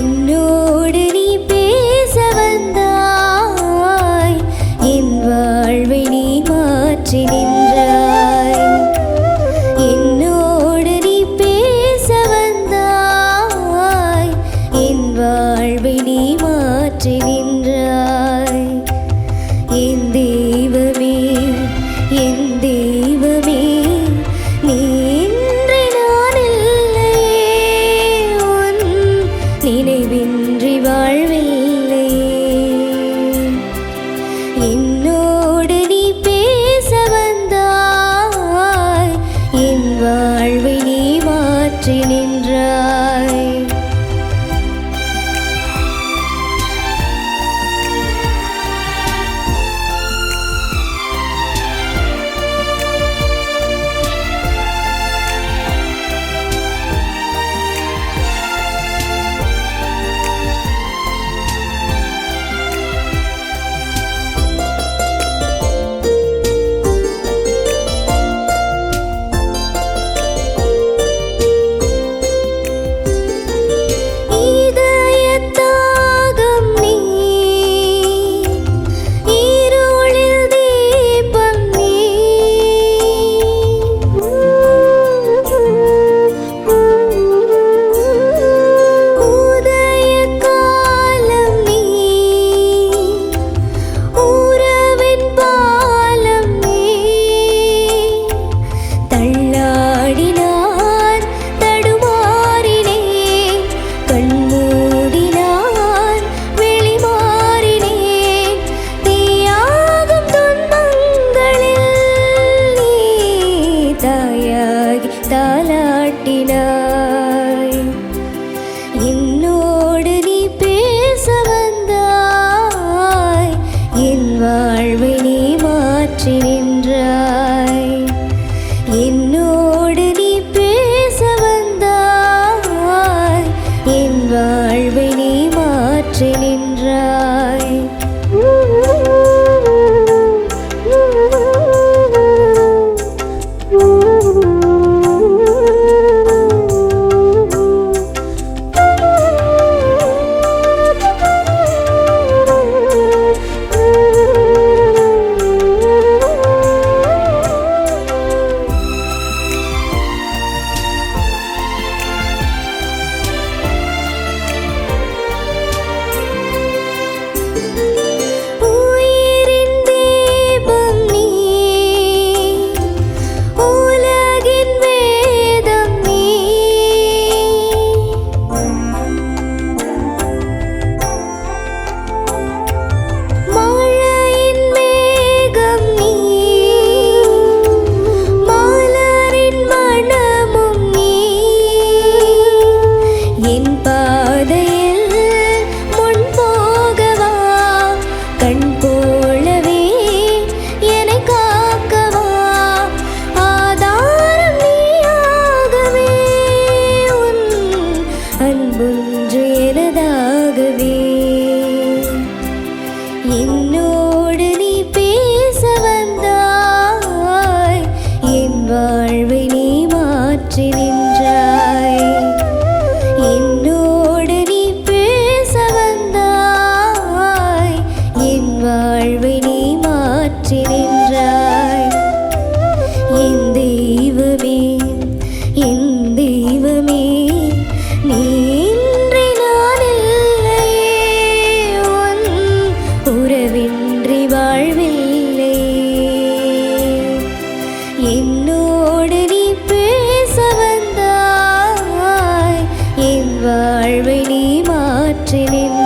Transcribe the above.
என்னோடு நீ பேச வந்தாய், என் வாழ்வை நீ மாற்றி நின்றாய். என்னோடு நீ பேச வந்தாய், என் வாழ்வை நீ மாற்றி நின்றாய். என் தெய்வமே, என் தெய்வமே, நீ இன்றி நான் இல்லையே, உன் நினைவின்றி வாழ்வில்லையே. என்னோடு நீ பேச வந்தாய், என் வாழ்வை நீ மாற்றி நின்றாய். தாலாட்டினாய். என்னோடு நீ பேச வந்தாய், என் வாழ்வை நீ மாற்றி நின்றாய். என்னோடு நீ பேச வந்தாய், என் வாழ்வை நீ மாற்றி நின்றாய். என்னோடு நீ பேச வந்தாய், என் வாழ்வை நீ மாற்றி நின்றாய். என்னோடு நீ பேச வந்தாய், என் வாழ்வை நீ மாற்றி நின்றாய். என் தெய்வமே, என் தெய்வமே, நீ இன்றி நான் இல்லையே, உன் உறவின்றி வாழ்வில்லையே. என்னோடு நீ பேச வந்தாய், என் வாழ்வை நீ மாற்றி நின்றாய்.